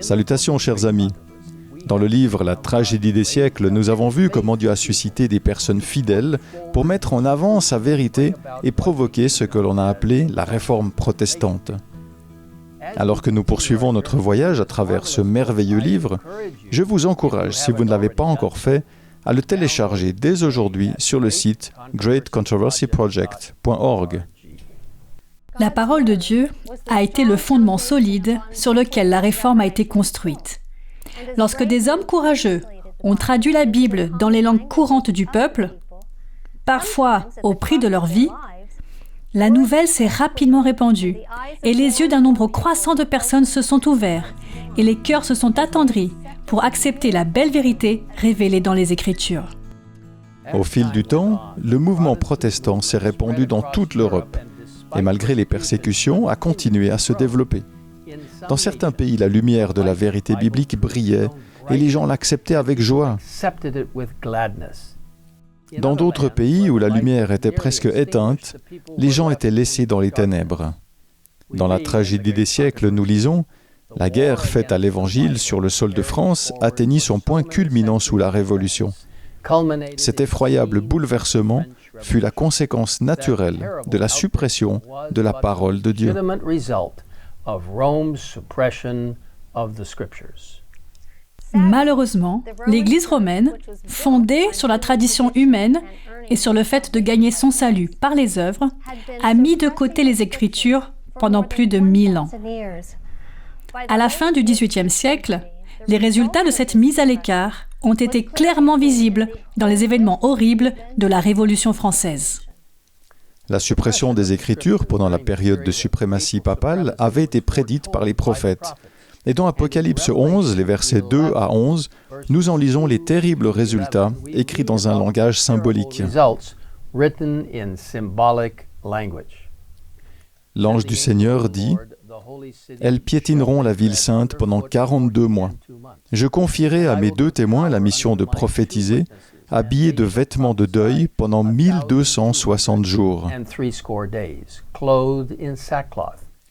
Salutations, chers amis. Dans le livre « La tragédie des siècles », nous avons vu comment Dieu a suscité des personnes fidèles pour mettre en avant sa vérité et provoquer ce que l'on a appelé la réforme protestante. Alors que nous poursuivons notre voyage à travers ce merveilleux livre, je vous encourage, si vous ne l'avez pas encore fait, à le télécharger dès aujourd'hui sur le site greatcontroversyproject.org. La parole de Dieu a été le fondement solide sur lequel la réforme a été construite. Lorsque des hommes courageux ont traduit la Bible dans les langues courantes du peuple, parfois au prix de leur vie, la nouvelle s'est rapidement répandue et les yeux d'un nombre croissant de personnes se sont ouverts et les cœurs se sont attendris pour accepter la belle vérité révélée dans les Écritures. Au fil du temps, le mouvement protestant s'est répandu dans toute l'Europe et malgré les persécutions, a continué à se développer. Dans certains pays, la lumière de la vérité biblique brillait et les gens l'acceptaient avec joie. Dans d'autres pays où la lumière était presque éteinte, les gens étaient laissés dans les ténèbres. Dans la tragédie des siècles, nous lisons « La guerre faite à l'Évangile sur le sol de France atteignit son point culminant sous la Révolution. Cet effroyable bouleversement fut la conséquence naturelle de la suppression de la parole de Dieu. » Malheureusement, l'Église romaine, fondée sur la tradition humaine et sur le fait de gagner son salut par les œuvres, a mis de côté les Écritures pendant plus de 1000 ans. À la fin du XVIIIe siècle, les résultats de cette mise à l'écart ont été clairement visibles dans les événements horribles de la Révolution française. La suppression des Écritures pendant la période de suprématie papale avait été prédite par les prophètes. Et dans Apocalypse 11, les versets 2 à 11, nous en lisons les terribles résultats écrits dans un langage symbolique. L'ange du Seigneur dit « Elles piétineront la ville sainte pendant 42 mois. Je confierai à mes 2 témoins la mission de prophétiser, habillés de vêtements de deuil pendant 1260 jours.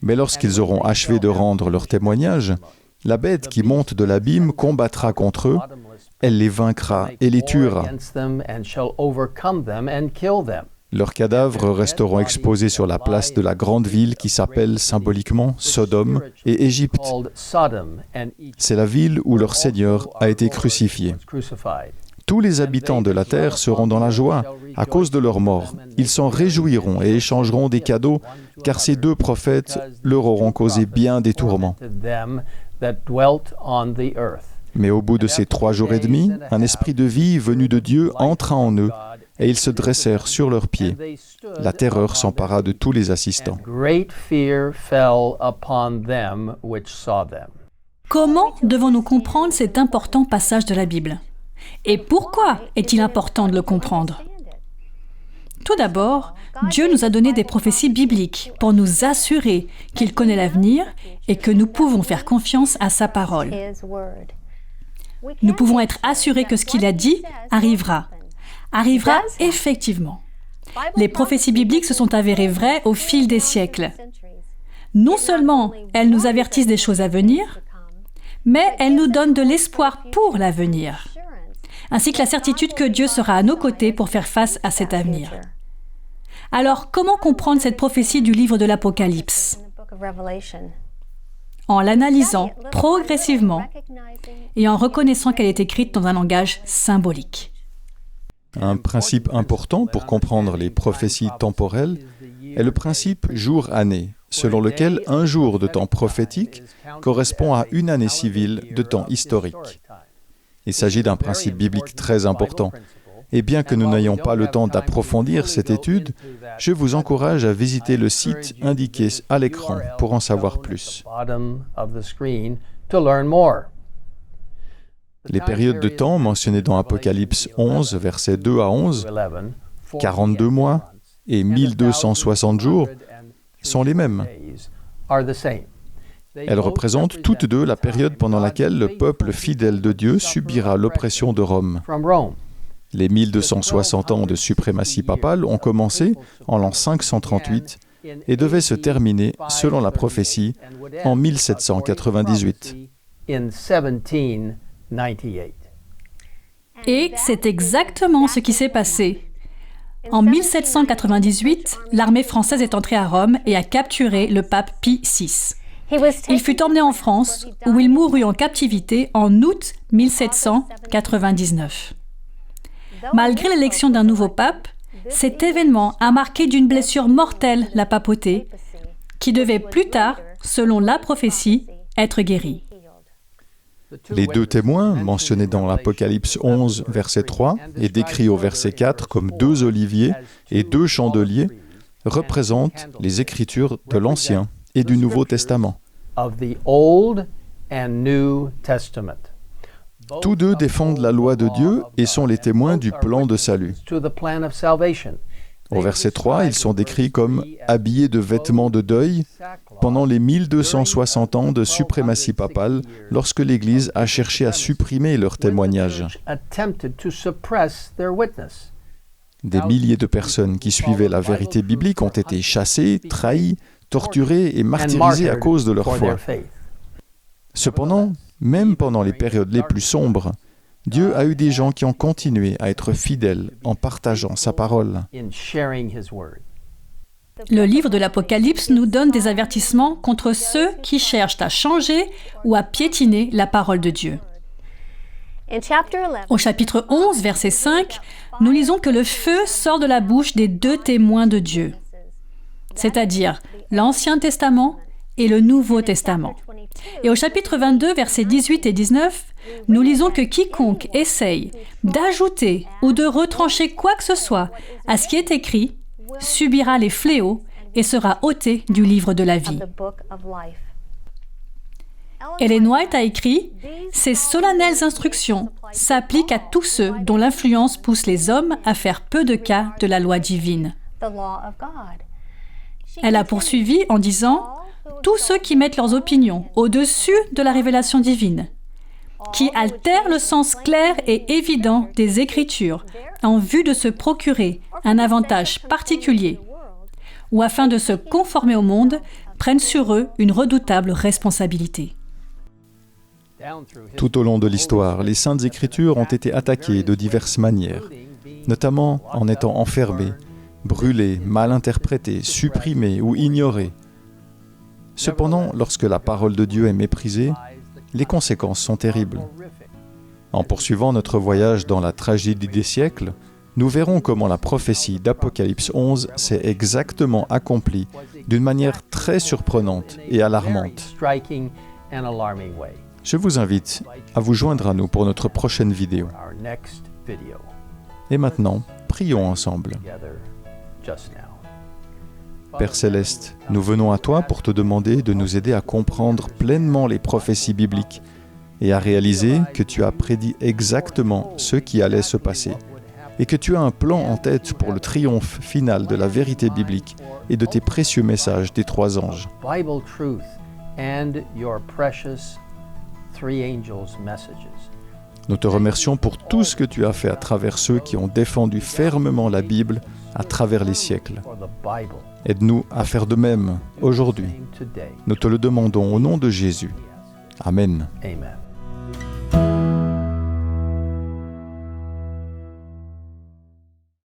Mais lorsqu'ils auront achevé de rendre leur témoignage, la bête qui monte de l'abîme combattra contre eux, elle les vaincra et les tuera. Leurs cadavres resteront exposés sur la place de la grande ville qui s'appelle symboliquement Sodome et Égypte. C'est la ville où leur Seigneur a été crucifié. Tous les habitants de la terre seront dans la joie à cause de leur mort. Ils s'en réjouiront et échangeront des cadeaux, car ces 2 prophètes leur auront causé bien des tourments. Mais au bout de ces 3 jours et demi, un esprit de vie venu de Dieu entra en eux, et ils se dressèrent sur leurs pieds. La terreur s'empara de tous les assistants. Comment devons-nous comprendre cet important passage de la Bible ? Et pourquoi est-il important de le comprendre ? Tout d'abord, Dieu nous a donné des prophéties bibliques pour nous assurer qu'il connaît l'avenir et que nous pouvons faire confiance à sa parole. Nous pouvons être assurés que ce qu'il a dit arrivera effectivement. Les prophéties bibliques se sont avérées vraies au fil des siècles. Non seulement elles nous avertissent des choses à venir, mais elles nous donnent de l'espoir pour l'avenir, ainsi que la certitude que Dieu sera à nos côtés pour faire face à cet avenir. Alors, comment comprendre cette prophétie du livre de l'Apocalypse ? En l'analysant progressivement et en reconnaissant qu'elle est écrite dans un langage symbolique. Un principe important pour comprendre les prophéties temporelles est le principe jour-année, selon lequel un jour de temps prophétique correspond à une année civile de temps historique. Il s'agit d'un principe biblique très important. Et bien que nous n'ayons pas le temps d'approfondir cette étude, je vous encourage à visiter le site indiqué à l'écran pour en savoir plus. Les périodes de temps mentionnées dans Apocalypse 11, versets 2 à 11, 42 mois et 1260 jours, sont les mêmes. Elles représentent toutes 2 la période pendant laquelle le peuple fidèle de Dieu subira l'oppression de Rome. Les 1260 ans de suprématie papale ont commencé en l'an 538 et devait se terminer, selon la prophétie, en 1798. Et c'est exactement ce qui s'est passé. En 1798, l'armée française est entrée à Rome et a capturé le pape Pie VI. Il fut emmené en France, où il mourut en captivité en août 1799. Malgré l'élection d'un nouveau pape, cet événement a marqué d'une blessure mortelle la papauté, qui devait plus tard, selon la prophétie, être guérie. Les deux témoins, mentionnés dans l'Apocalypse 11, verset 3, et décrits au verset 4 comme deux oliviers et deux chandeliers, représentent les Écritures de l'Ancien et du Nouveau Testament. Tous deux défendent la loi de Dieu et sont les témoins du plan de salut. Au verset 3, ils sont décrits comme habillés de vêtements de deuil pendant les 1260 ans de suprématie papale, lorsque l'Église a cherché à supprimer leur témoignage. Des milliers de personnes qui suivaient la vérité biblique ont été chassées, trahies, torturées et martyrisées à cause de leur foi. Cependant, même pendant les périodes les plus sombres, Dieu a eu des gens qui ont continué à être fidèles en partageant sa parole. Le livre de l'Apocalypse nous donne des avertissements contre ceux qui cherchent à changer ou à piétiner la parole de Dieu. Au chapitre 11, verset 5, nous lisons que le feu sort de la bouche des deux témoins de Dieu, c'est-à-dire l'Ancien Testament et le Nouveau Testament. Et au chapitre 22, versets 18 et 19, nous lisons que quiconque essaye d'ajouter ou de retrancher quoi que ce soit à ce qui est écrit subira les fléaux et sera ôté du livre de la vie. Ellen White a écrit « Ces solennelles instructions s'appliquent à tous ceux dont l'influence pousse les hommes à faire peu de cas de la loi divine. » Elle a poursuivi en disant « Tous ceux qui mettent leurs opinions au-dessus de la révélation divine, qui altèrent le sens clair et évident des Écritures en vue de se procurer un avantage particulier ou afin de se conformer au monde, prennent sur eux une redoutable responsabilité. » Tout au long de l'histoire, les Saintes Écritures ont été attaquées de diverses manières, notamment en étant enfermées, brûlées, mal interprétées, supprimées ou ignorées. Cependant, lorsque la parole de Dieu est méprisée, les conséquences sont terribles. En poursuivant notre voyage dans la tragédie des siècles, nous verrons comment la prophétie d'Apocalypse 11 s'est exactement accomplie d'une manière très surprenante et alarmante. Je vous invite à vous joindre à nous pour notre prochaine vidéo. Et maintenant, prions ensemble. Père Céleste, nous venons à toi pour te demander de nous aider à comprendre pleinement les prophéties bibliques et à réaliser que tu as prédit exactement ce qui allait se passer et que tu as un plan en tête pour le triomphe final de la vérité biblique et de tes précieux messages des trois anges. Nous te remercions pour tout ce que tu as fait à travers ceux qui ont défendu fermement la Bible à travers les siècles. Aide-nous à faire de même aujourd'hui. Nous te le demandons au nom de Jésus. Amen. Amen.